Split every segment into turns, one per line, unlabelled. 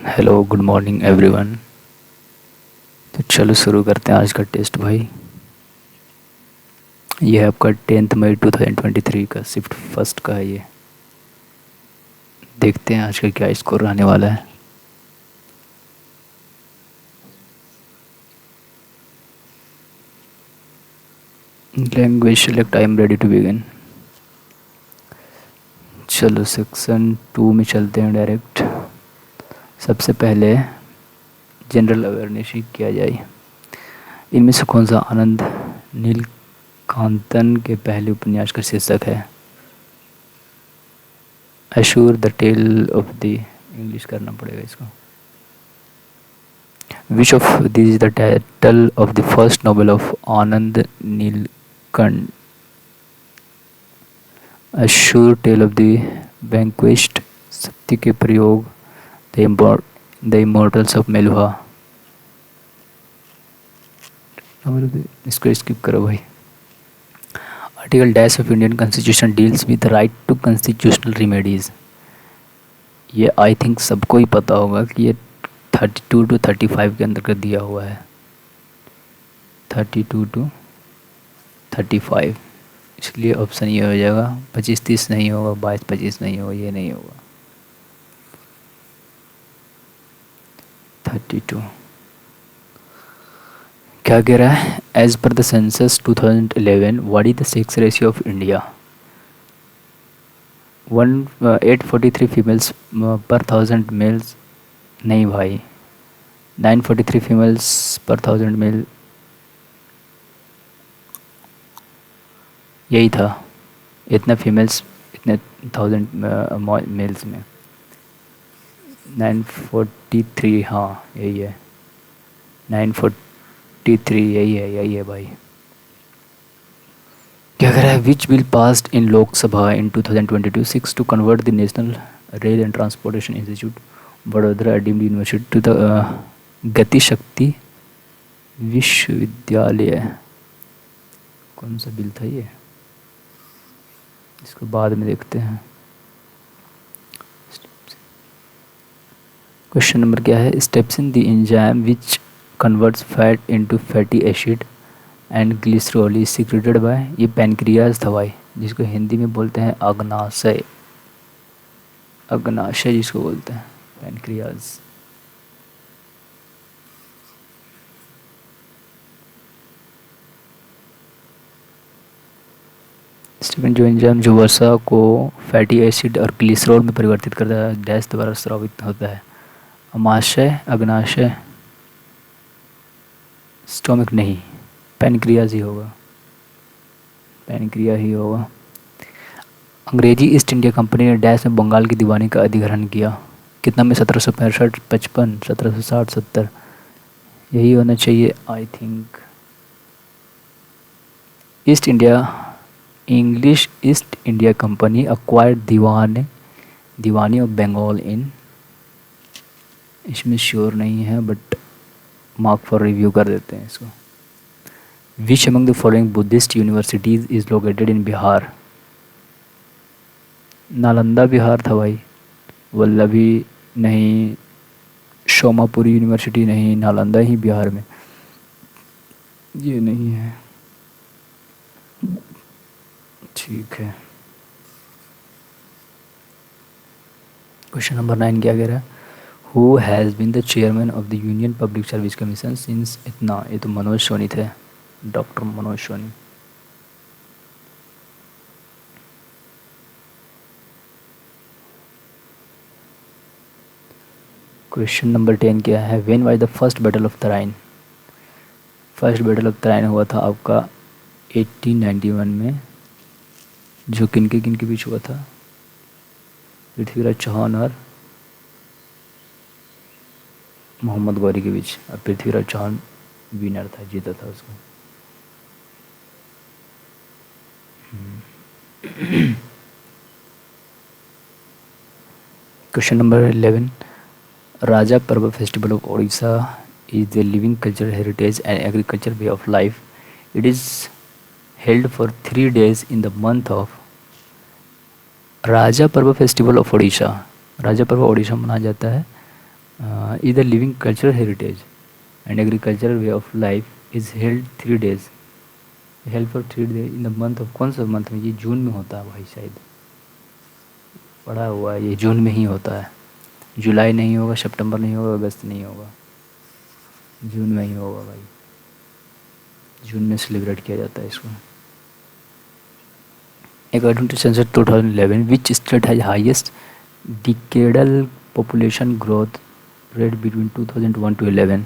Hello good morning everyone. तो चलो शुरू करते हैं आज का टेस्ट भाई। ये है आपका 10 मई 2023 का शिफ्ट फर्स्ट का है ये। देखते हैं आज का क्या स्कोर आने वाला है। Language select, I am ready to begin. चलो सेक्शन 2 में चलते हैं डायरेक्ट। सबसे पहले जनरल अवेयरनेस ही किया जाए। इनमें से कौन सा आनंद नीलकांतन के पहले उपन्यास का शीर्षक है? Asur the tale of the, English करना पड़ेगा इसको। Which of these is the title of the first novel of Anand Nilkant? A Sure Tale of the Vanquished, सत्य के प्रयोग, The Immortals of Meluha। इसको स्किप करो भाई। Article dash of Indian constitution deals with right to constitutional remedies. ये I think सबको ही पता होगा कि ये 32 to 35 के अंदर कर दिया हुआ है। 32 to 35, इसलिए ऑप्शन ये हो जाएगा। 25-30 नहीं होगा, 22-25 नहीं होगा, ये नहीं होगा। 32 क्या कह रहा है? As per the census 2011 what is the sex ratio of India? 843 females per 1000 mails. नहीं भाई, 943 फीमेल्स पर 1000 मेल, यही था। इतना फीमेल्स इतने 1000 मेल्स में। 943, हाँ यही है, 943 यही है भाई। क्या कह रहा है? Which bill passed in Lok Sabha in 2022 6 to convert the national rail and transportation institute Vadodara deemed university to the Gati Shakti विश्वविद्यालय। कौन सा बिल था ये? इसको बाद में देखते हैं। क्वेश्चन नंबर क्या है? Steps in the enzyme which converts fat into fatty acid and glycerol is secreted by. ये पैनक्रियाज था भाई, जिसको हिंदी में बोलते हैं अग्नाशय। अग्नाशय जिसको बोलते हैं, पैनक्रियाज। स्टीफन जो एंजाइम जो वसा को फैटी एसिड और ग्लिसरॉल में परिवर्तित करता है, डैश द्वारा स्रावित होता है। अमाशय, अग्नाशय, स्टोमिक नहीं, पैनक्रियाज ही होगा, पैनक्रिया ही होगा। अंग्रेजी ईस्ट इंडिया कंपनी ने डैश में बंगाल की दीवानी का अधिग्रहण किया। कितना में? 1765, 55, 1760, 70, यही होना चाहिए I think. East India, English east India company acquired Diwani of Bengal in, इसमें श्योर नहीं है बट मार्क फॉर रिव्यू कर देते हैं इसको। Which among the following Buddhist universities is located in Bihar? Nalanda Bihar था भाई, वल्लभी नहीं, सोमापुरी यूनिवर्सिटी नहीं, नालंदा ही बिहार में, ये नहीं है। ठीक है। क्वेश्चन नंबर 9 क्या कह रहा है? Who has been the chairman of the Union Public Service Commission since, इतना, ये तो मनोज सोनी थे, doctor Manoj Soni. Question number 10 क्या है? When was the first battle of Tarain? First battle of Tarain हुआ था आपका 1891 में, जो किन के बीच हुआ था? पृथ्वीराज चौहान और मोहम्मद गौरी के बीच, और पृथ्वीराज चौहान विनर था, जीता था उसको। क्वेश्चन नंबर 11, राजा पर्व festival of Odisha is the living cultural heritage and agriculture way of life. It is held for 3 days in the month of। राजा पर्व फेस्टिवल ऑफ ओडिशा, राजा पर्व ओडिशा मनाया जाता है is the living cultural heritage and agricultural way of life is held 3 days, held for 3 days in the month of, कौन सा month में, ये जून में होता है भाई, शायद पढ़ा हुआ है ये जून में ही होता है। जुलाई नहीं होगा, सितंबर नहीं होगा, अगस्त नहीं होगा, जून में ही होगा भाई। जून में सेलिब्रेट किया जाता है इसको। According to census 2011 which state has highest decadal population growth rate between 2001 to 11?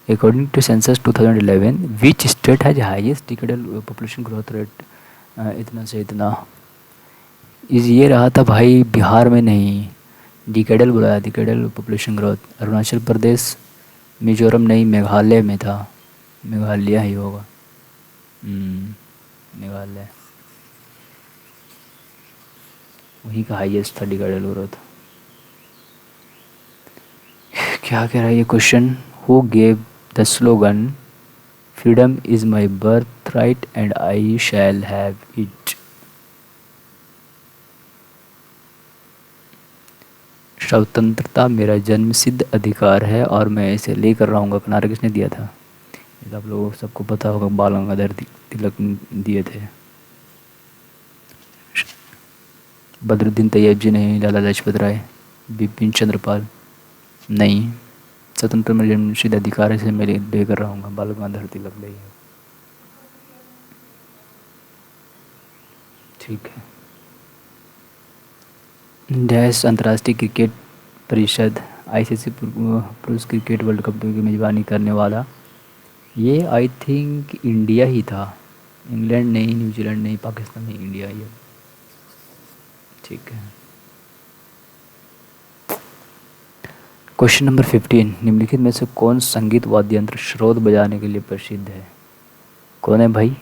According to census 2011, which state has highest decadal population growth rate? इतना से इतना इस ये रहा था भाई, बिहार में नहीं, डिकेडल बोला, decadal population growth. Arunachal Pradesh, Mizoram नहीं, मेघालय में था, मेघालय ही होगा। मेघालय, वहीं का हाईएस्ट था डिकेडल ग्रोथ। क्या कह रहा है ये question? Who gave the slogan freedom is my birth right and I shall have it? स्वतंत्रता मेरा जन्मसिद्ध अधिकार है और मैं इसे लेकर रहूँगा, का नारा किसने दिया था? ये आप लोगों को सबको पता होगा, बाल गंगाधर तिलक दिए थे। बदरुद्दीन तैयब जी नहीं, लाला लाजपत राय, बिपिन चंद्रपाल नहीं। स्वतंत्र मेरे जन्मसिद्ध अधिकार है, मैं लेकर रहूँगा, बाल गंगाधर तिलक नहीं है। ठीक है। डैश अंतर्राष्ट्रीय क्रिकेट परिषद आईसीसी पुरुष क्रिकेट वर्ल्ड कप की मेज़बानी करने वाला, ये आई थिंक इंडिया ही था, इंग्लैंड नहीं, न्यूजीलैंड नहीं, पाकिस्तान नहीं, इंडिया ही है। ठीक है। क्वेश्चन नंबर 15, निम्नलिखित में से कौन संगीत वाद्य यंत्र श्रोत बजाने के लिए प्रसिद्ध है? कौन है भाई?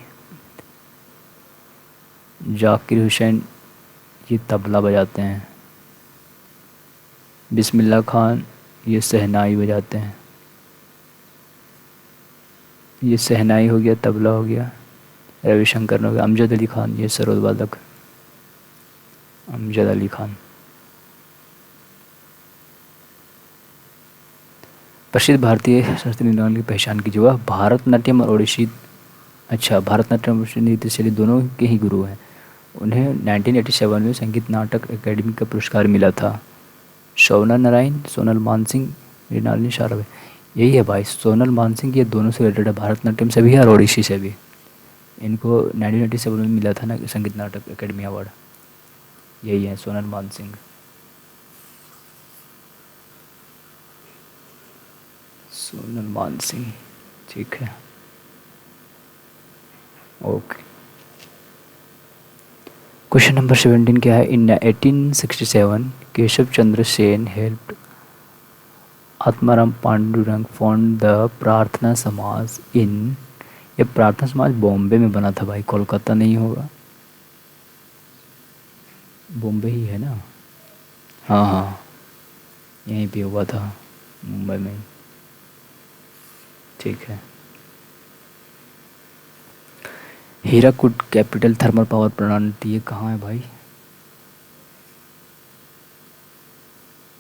जाकिर हुसैन, ये तबला बजाते हैं। बिस्मिल्लाह खान, ये शहनाई बजाते हैं। ये शहनाई हो गया, तबला हो गया। रविशंकर हो गया। अमजद अली खान, ये सरोद वादक, अमजद अली खान। प्रसिद्ध भारतीय शास्त्रीय नृत्य की पहचान कीजिए। वह भारतनाट्यम और ओडिसी, अच्छा, भारतनाट्यम और नृत्य शैली दोनों के ही गुरु हैं। उन्हें 1987 में संगीत नाटक अकेडमी का पुरस्कार मिला था। सोनल नारायण, सोनल मानसिंह, मृणालिनी सारव, यही है भाई, सोनल मानसिंह, ये दोनों से रिलेटेड है, भारतनाट्यम से भी है और ओडिसी से भी। इनको 1987 में मिला था ना संगीत नाटक अकेडमी अवार्ड, यही है सोनल मानसिंह। सोनल मानसिंह, ठीक है, ओके। क्वेश्चन नंबर 17 क्या है? In 1867 Keshav Chandra Sen helped Atmaram Pandurang found the Prarthana Samaj इन, ये प्रार्थना समाज बॉम्बे में बना था भाई, कोलकाता नहीं होगा, बॉम्बे ही है ना? हाँ हाँ, यहीं पे हुआ था, मुंबई में ही। ठीक है। Hirakud capital thermal power plant, ये कहाँ है भाई?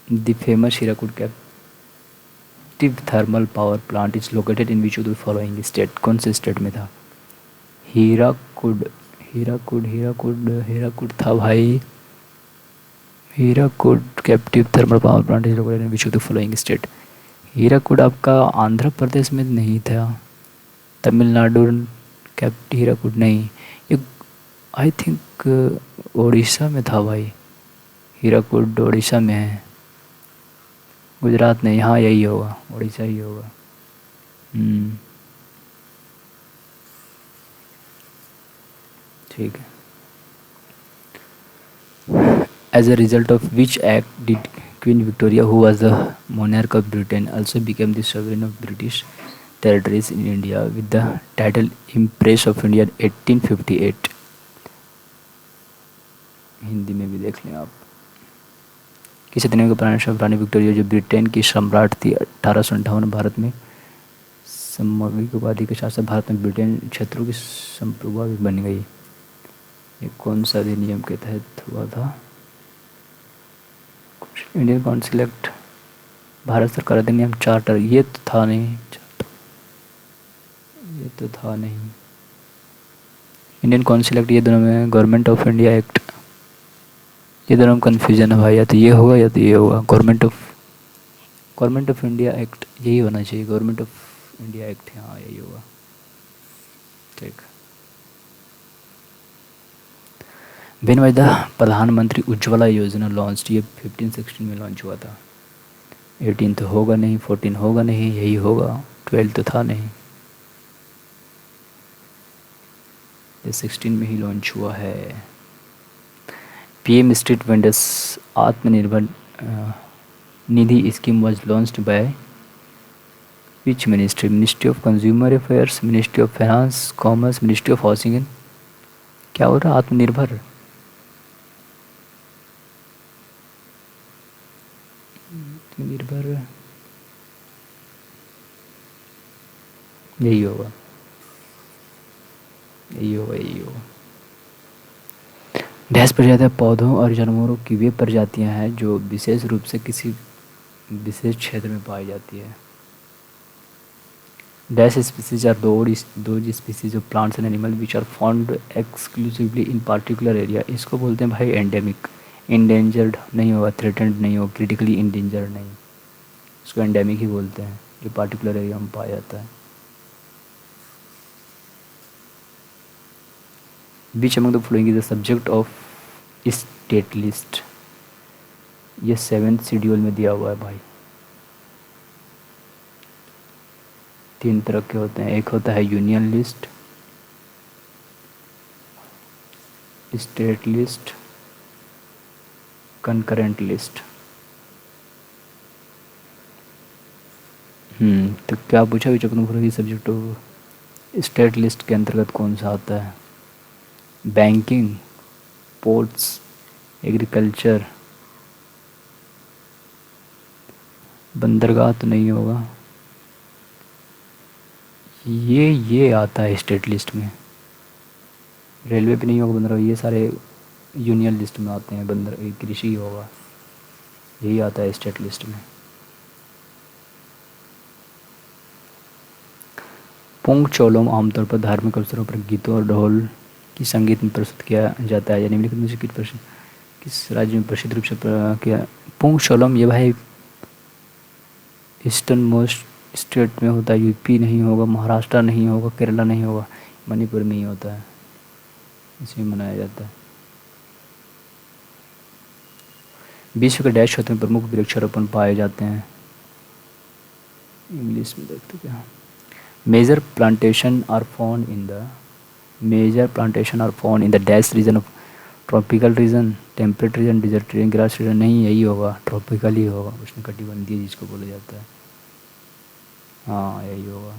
The famous Hirakud captive thermal power plant is located in which of the following state? कौन से स्टेट में था? हीराकुड, हीराकुड, हीराकुड, हीराकुड था भाई, Hirakud captive thermal power plant is located in which of the following state? Hirakud आपका आंध्र प्रदेश में नहीं था, तमिलनाडु, कैप्टिव हीराकुड नहीं, ये आई थिंक उड़ीसा में था भाई, हीराकुड उड़ीसा में है, गुजरात नहीं, हाँ यही होगा, उड़ीसा ही होगा। ठीक है। As a result of which act did Queen Victoria, who was the monarch of Britain, also became the sovereign of British territories in India with the title Empress of India 1858? Hindi में भी देख लें आप। किसी दिन का रानी विक्टोरिया जो Britain की सम्राट थी, 1858 भारत में समविक उपाधि के साथ साथ भारत में ब्रिटेन क्षेत्रों की संप्रभुता भी बन गई। ये कौन सा अधिनियम के तहत हुआ था? इंडियन काउंसिल एक्ट भारत सरकार अधिनियम चार्टर, ये तो था नहीं, ये तो था नहीं। इंडियन काउंसिल एक्ट, ये दोनों में गवर्नमेंट ऑफ इंडिया एक्ट, ये दोनों में कन्फ्यूजन है भाई, या तो ये होगा या तो ये होगा। गवर्नमेंट ऑफ इंडिया एक्ट यही होना चाहिए, गवर्नमेंट ऑफ इंडिया एक्ट, हाँ यही होगा। ठीक। व्हेन वाज द प्रधानमंत्री उज्ज्वला योजना लॉन्च, ये 15-16 में लॉन्च हुआ था। 18 तो होगा नहीं, 14 होगा नहीं, यही होगा। 12 तो था नहीं, ये 16 में ही लॉन्च हुआ है। PM street vendors Atmanirbhar Nidhi scheme was launched by which ministry? Ministry of consumer affairs, ministry of finance, commerce, ministry of housing and, क्या हो रहा है? आत्मनिर्भर, आत्मनिर्भर यही होगा, यही होगा, यही होगा। डैश प्रजातियाँ पौधों और जानवरों की वे प्रजातियाँ हैं जो विशेष रूप से किसी विशेष क्षेत्र में पाई जाती है। Dash species are those species of plants and animal which are found exclusively in particular area. इसको बोलते हैं भाई एंडेमिक। इंडेंजर्ड नहीं होगा, थ्रेटेंड नहीं होगा, क्रिटिकली इंडेंजर्ड नहीं, इसको एंडेमिक ही बोलते हैं, जो पार्टिकुलर एरिया में पाया जाता है। Which among the following is the subject of state list? ये 7th शेड्यूल में दिया हुआ है भाई। 3 तरह के होते हैं, एक होता है union list, state list, concurrent list. तो क्या पूछा which among the following subject of state list के अंतर्गत कौन सा आता है? बैंकिंग, पोर्ट्स, एग्रीकल्चर, बंदरगाह तो नहीं होगा, ये आता है स्टेट लिस्ट में। रेलवे पे नहीं होगा बंदरगाह, ये सारे यूनियन लिस्ट में आते हैं। कृषि होगा, यही आता है स्टेट लिस्ट में। पुंग चोलोम आमतौर पर धार्मिक अवसरों पर गीतों और ढोल की संगीत में प्रस्तुत किया जाता है। यानी निम्नलिखित में से किस राज्य में प्रसिद्ध रूप से किया? पुंग चोलोम ये भाई ईस्टर्न मोस्ट स्टेट में होता है। यूपी नहीं होगा, महाराष्ट्र नहीं होगा, केरला नहीं होगा, मणिपुर में ही होता है, इसमें मनाया जाता है। विश्व के डैश क्षेत्र में प्रमुख वृक्षारोपण पाए जाते हैं। इंग्लिश में देखते क्या? Major plantation are found in the dash region of tropical region, temperate region, desert region, grass region. नहीं, यही होगा, ट्रॉपिकल ही होगा, उष्णकटिबंधीय जिसको बोला जाता है। हाँ यही होगा।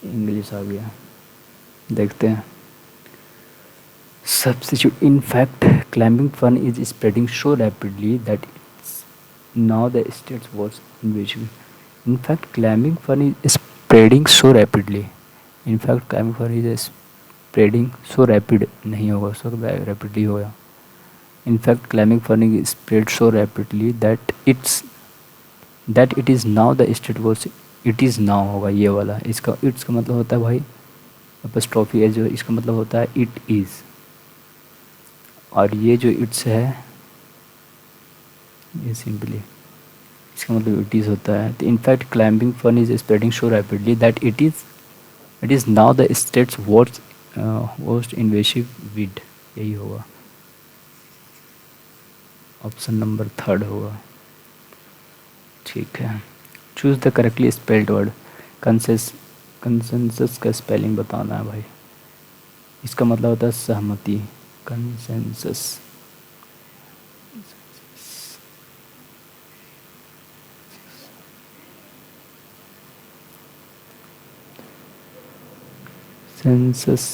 इंग्लिश आ गया, देखते हैं। Substitute. In fact, climbing fern is spreading so rapidly that it's now the states was invasive. In fact, climbing fern is spreading so rapidly. In fact, climbing fern is spreading so rapid नहीं होगा, so rapidly होगा। In fact, climbing fern is spread so rapidly that it is now the state was, it is now होगा ये वाला। इसका it's का मतलब होता है भाई अपस्ट्रॉफी है, जो इसका मतलब होता है इट इज़, और ये जो इट्स है ये सिंपली इसका मतलब इट इज़ होता है। तो in fact climbing fern is spreading so rapidly that it is now the state's worst invasive weed. यही होगा, ऑप्शन नंबर 3 होगा। ठीक है, choose the correctly spelled word. Consensus का स्पेलिंग बताना है भाई। इसका मतलब होता है सहमति, कंसेंसस। सेंसस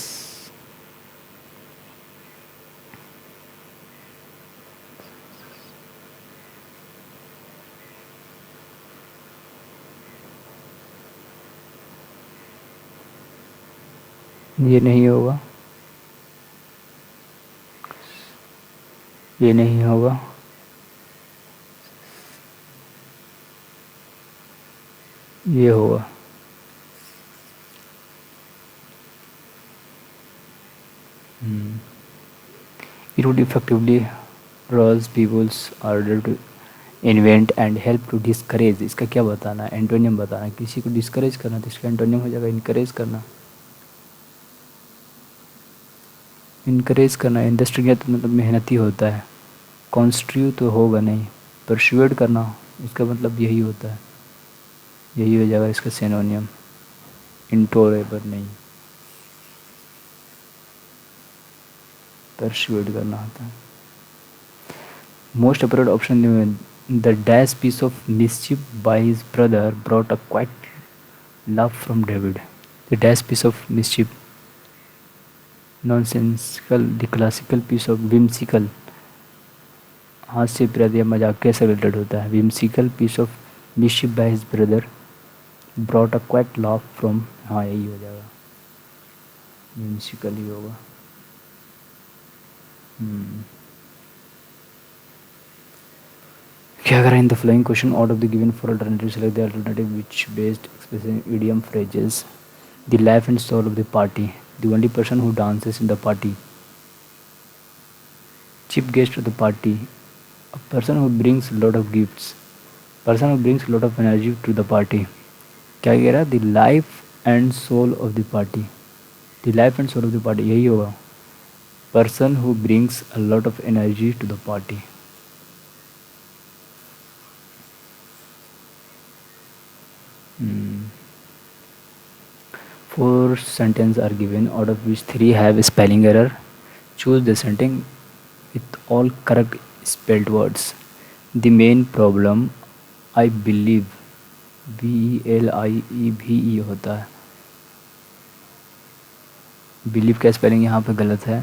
ये नहीं होगा, ये नहीं होगा, ये होगा। It would effectively rouse people's order to invent and help to discourage। इसका क्या बताना है, एंटोनियम बताना है। किसी को डिस्करेज करना तो इसका एंटोनियम हो जाएगा इनकरेज करना। इनकरेज करना इंडस्ट्री का तो मतलब मेहनती होता है। कॉन्स्ट्रिव तो होगा नहीं। परसुएड करना इसका मतलब यही होता है, यही हो जाएगा इसका सिनोनियम। इंटोरेबल नहीं, परसुएड करना होता है। Most appropriate option the dash piece of mischief by his brother brought a quite love from David. The dash piece of mischief nonsensical the classical piece of whimsical हास्यप्रद या मजाक कैसे रिलेटेड होता है। Whimsical piece of mischief by his brother brought a quite love from, हाँ यही हो जाएगा, विम्सिकल ही होगा। क्या करें in the following question out of the given four alternative select the alternative which best expressing idiom phrases the life and soul of the party the only person who dances in the party chief guest of the party a person who brings a lot of gifts person who brings a lot of energy to the party। क्या कह रहा है, the life and soul of the party, the life and soul of the party यही होगा, person who brings a lot of energy to the party. Four sentences are given, out of which three have spelling error. Choose the sentence with all correct spelled words. The main problem, I believe, BELIEVE होता है। Believe का spelling यहाँ पे गलत है।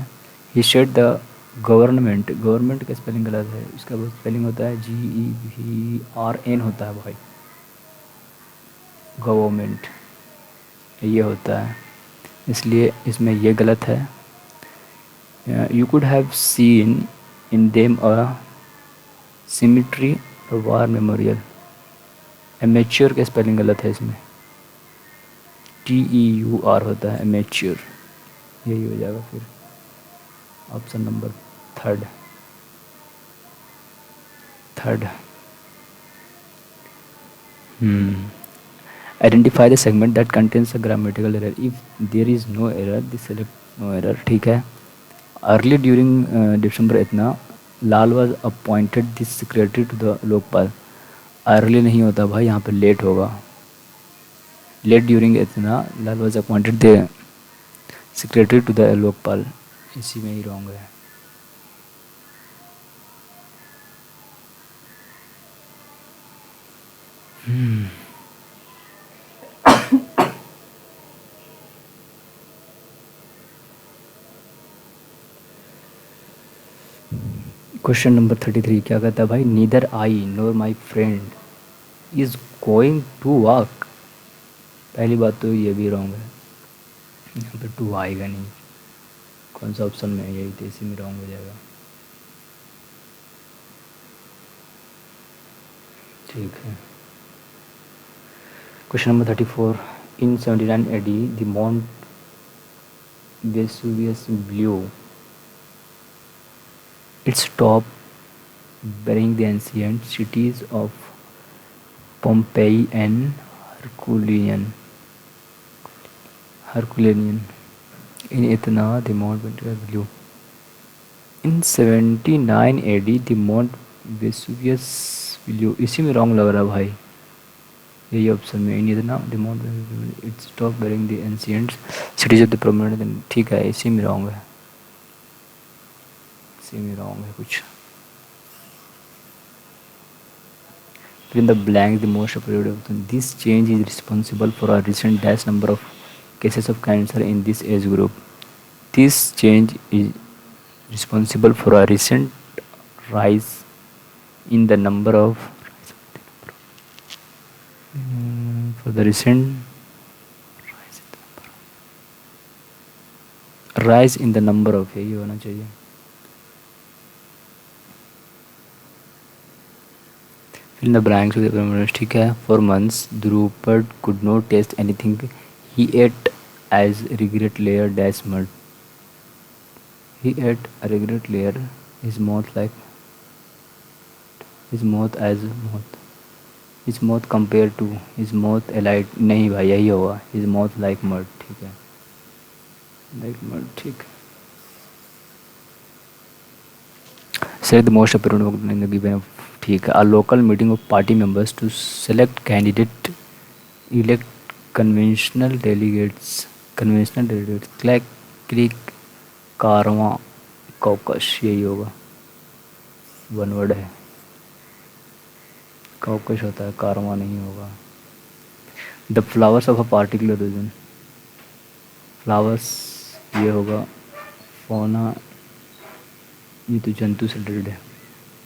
He said the government, government का spelling गलत है, इसका स्पेलिंग होता है GEVRN होता है भाई, गवर्नमेंट ये होता है, इसलिए इसमें ये गलत है। You could have seen in them a symmetry war memorial, amateur का स्पेलिंग गलत है, इसमें TEUR होता है एमेच्योर, यही हो जाएगा फिर option number third. Identify the segment that contains a grammatical error, if there is no error this select no error. ठीक है। Early during December Itna Lal was appointed this secretary to the Lokpal, early नहीं होता भाई, यहाँ पे लेट होगा। Late during Itna Lal was appointed the secretary to the Lokpal, इसी में ही रॉन्ग है। क्वेश्चन नंबर 33 क्या कहता है भाई, neither I nor my friend is going to walk. पहली बात तो ये भी रॉन्ग है, यहाँ पे टू आएगा नहीं, कौन सा ऑप्शन में है, यही तो इसी में रॉन्ग हो जाएगा। ठीक है। Question number 34 in 79 AD the mount Vesuvius blue its top, burying the ancient cities of Pompeii and Herculaneum. In Athena, the Mount Vesuvius. In 79 AD, the Mount Vesuvius blew. इसी में रॉन्ग लग रहा है भाई, यही ऑप्शन में। इन इतना the mount it's stop burying the ancient cities of the prominent। ठीक है, इसी में रॉन्ग है, इसी में रॉन्ग है कुछ। Fill in the blank the most appropriate option. This change is responsible for a recent dash number of cases of cancer in this age group. This change is responsible for a recent rise in the number of for the recent rise in the number of, यही होना चाहिए। In the blanks with ठीक है. For months Drupad could not taste anything. He ate as regret layer dash mud. He ate regret layer his mouth like his mouth as mouth his mouth compare to his mouth elite. नहीं भाई यही होगा. His mouth like mud. ठीक है. Like mud. ठीक. Select the most apparent work in the given. ठीक है. A local meeting of party members to select candidate, elect conventional delegates. Conventional delegates. Click, click, Karwaan, caucus यही होगा. One word है. Caucus होता है, कारवां नहीं होगा. The flowers of a particular reason. Flowers ये होगा. फोना ये तो जंतु से रिलेटेड है.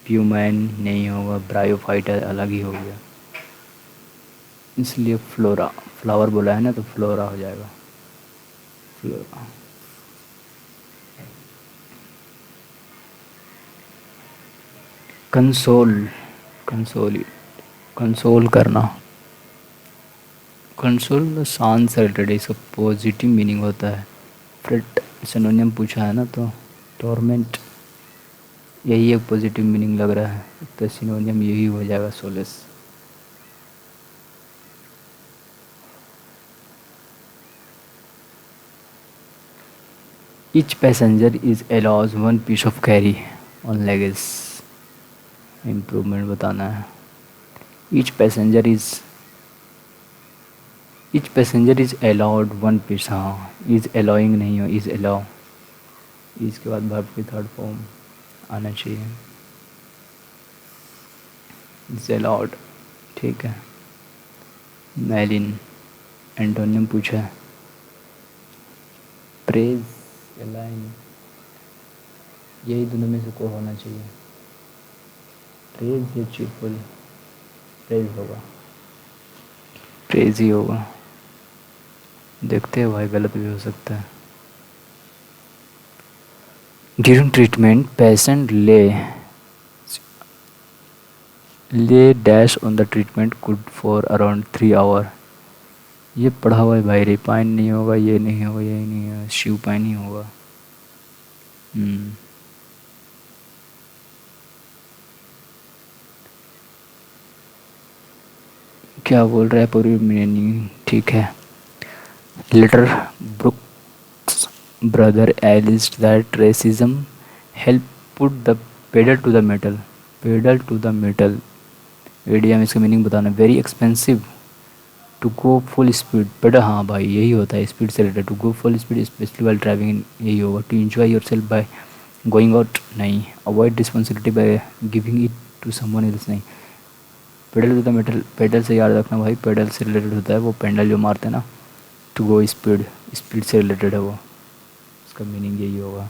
प्यूमैन नहीं होगा. ब्रायोफाइटा अलग ही हो गया, इसलिए फ्लोरा. फ्लावर बोला है ना तो फ्लोरा हो जाएगा. फ्लोरा. कंसोल. कंसोल. कंसोल करना. कंसोल शांत से रिलेटेड है. इसका पॉजिटिव मीनिंग होता है. फ्रेट सिनोनियम पूछा है ना तो टॉर्मेंट यही एक पॉजिटिव मीनिंग लग रहा है, तो सिनोनियम यही हो जाएगा. Solace. Each passenger is allows one piece of carry on luggage. Improvement बताना है. Each passenger is allowed one piece. हाँ इज अलाउइंग नहीं हो. Is allow. इसके बाद वर्ब की थर्ड फॉर्म आना चाहिए. Is allowed. ठीक है. मैलिन. एंटोनियम पूछा है. प्रेज. एलाइन. यही दोनों में से कोई होना चाहिए. प्रेज या चीरफुल. प्रेज होगा. प्रेज ही होगा. देखते हैं भाई, गलत भी हो सकता है. During treatment patient lay dash on the treatment could for around 3 hour. ये पढ़ा हुआ है भाई. रिपाइन नहीं होगा. ये नहीं होगा. ये नहीं है. शिवपाइन ही होगा. क्या बोल रहा है पूरी मीनिंग. ठीक है. Later Brooks brother enlist that racism help put the pedal to the metal. Pedal to the metal idiom. इसका मीनिंग बताना. Very expensive to go full speed. Pedal हाँ भाई यही होता है स्पीड से related. To go full speed specially while driving यही होगा. To enjoy yourself by going out नहीं. Avoid responsibility by giving it to someone else नहीं. Pedal to the metal. Pedal से याद रखना भाई. पेडल से रिलेटेड होता है वो पेंडल जो मारते हैं ना. To go speed. स्पीड से रिलेटेड है वो. इसका मीनिंग यही होगा.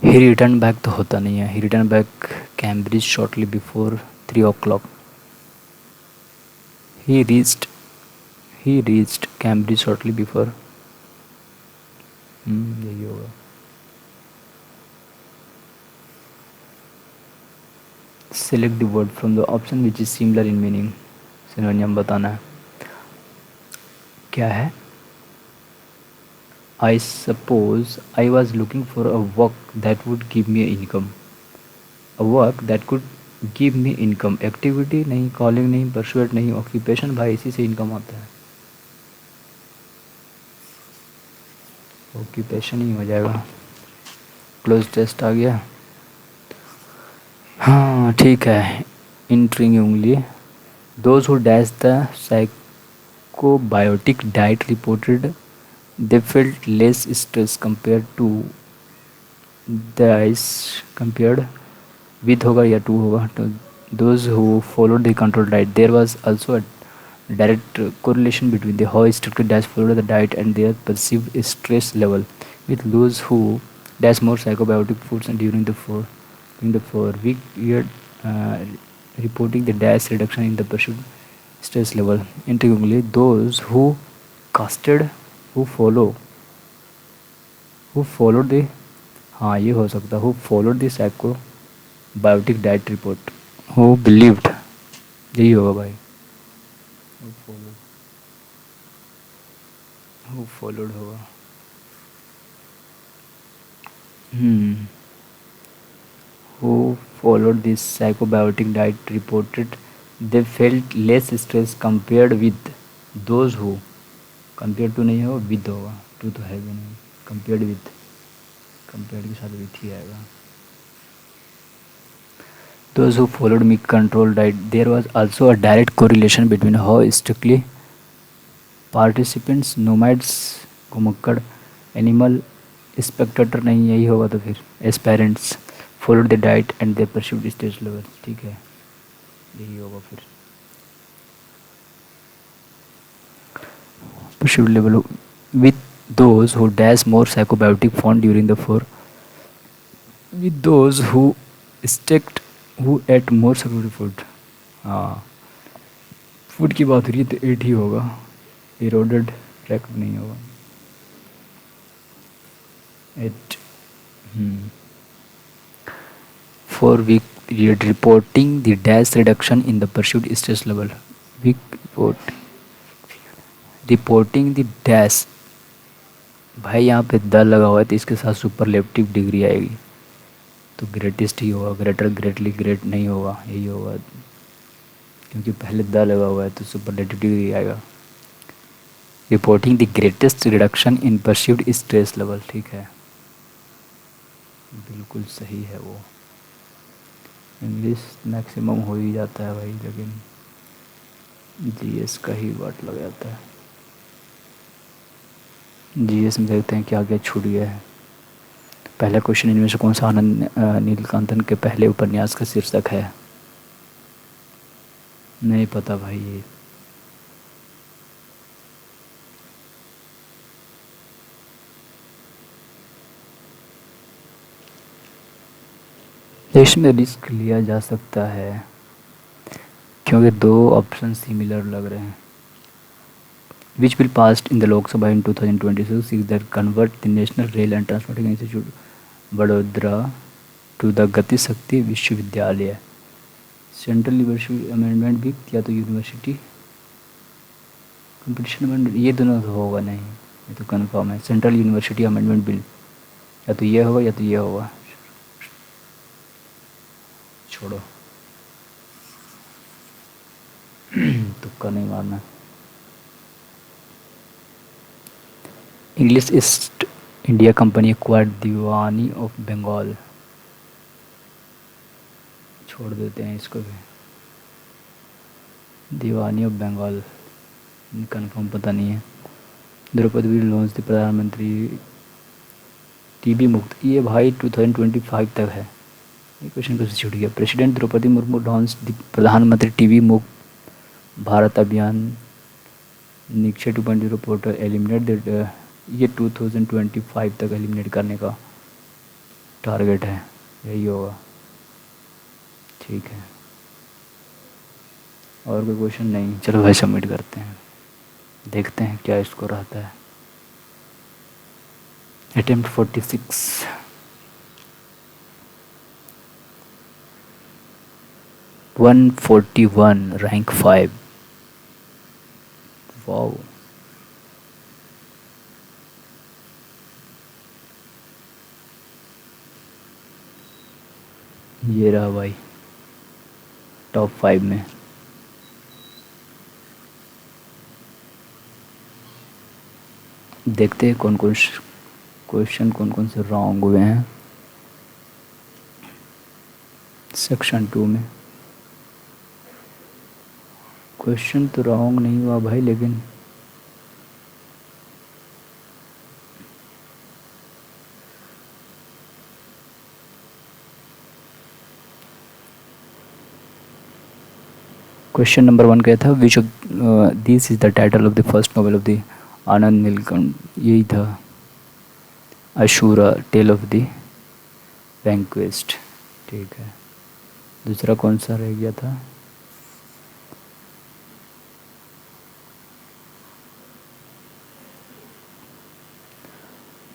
ही रिटर्न बैक तो होता नहीं है. He return back Cambridge shortly before 3 o'clock. He reached Cambridge shortly before. यही होगा. Select the word from the option which is similar in meaning. Synonym बताना है. क्या है. I suppose I was looking for a work that would give me income. A work that could give me income. Activity नहीं. Calling नहीं. Pursuit नहीं. Occupation भाई इसी से income आता है. Occupation ही हो जाएगा. Close test आ गया. हाँ ठीक है. Intriguingly, those who dashed the psychobiotic diet reported they felt less stress compared with होगा या to होगा. तो those who followed the control diet, there was also a direct correlation between the how strictly dash followed the diet and their perceived stress level, with those who dash more psychobiotic foods and during the 4 week period reporting the dash reduction in the perceived stress level. Intriguingly, those who casted who followed the हाँ ये हो सकता, who followed this psycho biotic diet report, who believed, यही होगा भाई, who followed होगा। Who followed this psychobiotic diet reported they felt less stress compared with those who, compared to नहीं होगा, with होगा, to तो है भी नहीं, compared with, compared के साथ with ही आएगा। Those who followed me control diet, there was also a direct correlation between how strictly participants, nomads, घुमक्कड़, animal spectator नहीं, यही होगा तो फिर aspirants followed the diet and they pursued stage level, ठीक है यही होगा फिर pursued level with those who dash more psychobiotic found during the four, with those who sticked, who ate more psychobiotic food। हाँ फूड की बात हो रही है तो 8 ही होगा, eroded track नहीं होगा 8। For weak period reporting the dash reduction in the pursued stress level, weak report reporting the dash, भाई यहाँ पे द लगा हुआ है तो इसके साथ सुपरलेटिव डिग्री आएगी तो ग्रेटेस्ट ही होगा, ग्रेटर ग्रेटली ग्रेट नहीं होगा, यही होगा क्योंकि पहले द लगा हुआ है तो सुपरलेटिव डिग्री आएगा। Reporting the greatest reduction in perceived stress level, ठीक है बिल्कुल सही है वो। इंग्लिश मैक्सिमम हो ही जाता है भाई, लेकिन जीएस का ही वाट लग जाता है। जीएस में देखते हैं क्या क्या छूट गया है। पहला क्वेश्चन, इनमें से कौन सा आनंद नीलकांतन के पहले उपन्यास का शीर्षक है? नहीं पता भाई ये। इसमें रिस्क लिया जा सकता है क्योंकि दो ऑप्शन सिमिलर लग रहे हैं। Which bill passed in the Lok Sabha in 2026 is that convert the national rail and transporting institute Vadodara to the Gati Shakti विश्वविद्यालय। सेंट्रल यूनिवर्सिटी अमेंडमेंट भी, या तो यूनिवर्सिटी कंपटीशन अमेंडमेंट, ये दोनों तो होगा नहीं, ये तो कन्फर्म है। सेंट्रल यूनिवर्सिटी अमेंडमेंट बिल, या तो ये होगा या तो ये होगा, छोड़ो तुक्का नहीं मारना। English east India Company acquired Diwani of Bengal, छोड़ देते हैं इसको भी। दीवानी ऑफ बंगाल कंफर्म पता नहीं है। Draupadi will launch the Pradhan Mantri TB मुक्त, ये भाई 2025 तक है, ये क्वेश्चन कैसे छूट गया। President Droupadi Murmu launch the Pradhan Mantri TB Mukt Bharat अभियान, निक्षय 2.0 पोर्टल एलिमिनेट, ये 2025 तक एलिमिनेट करने का टारगेट है, यही होगा, ठीक है। और कोई क्वेश्चन नहीं, चलो भाई सबमिट करते हैं, देखते हैं क्या स्कोर आता है। Attempt 46, 141, rank 5, wow. ये रहा भाई टॉप 5 में। देखते हैं कौन कौन क्वेश्चन कौन कौन से रॉन्ग हुए हैं सेक्शन 2 में। क्वेश्चन तो रॉन्ग नहीं हुआ भाई, लेकिन क्वेश्चन नंबर 1 क्या था, which this is the title of the first novel of the Anand Neelkanth, यही था। Asura tale of the vanquished, ठीक है। दूसरा कौन सा रह गया था,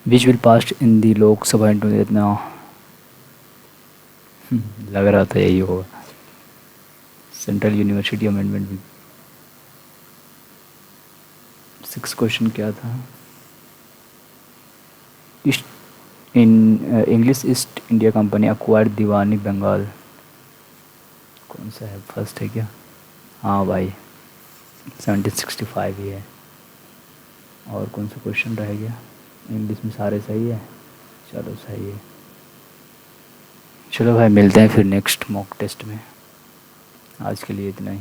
विच विल पास इन दी लोकसभा इन इतना लग रहा था यही होगा। सेंट्रल यूनिवर्सिटी अमेंडमेंट भी। 6 क्वेश्चन क्या था? East in English east India company acquired Diwani Bengal. कौन सा है, फर्स्ट है क्या? हाँ भाई 1765 ही है। और कौन सा क्वेश्चन रह गया? इंग्लिश में सारे सही है, चलो सही है। चलो भाई मिलते हैं फिर नेक्स्ट मॉक टेस्ट में, आज के लिए इतना ही।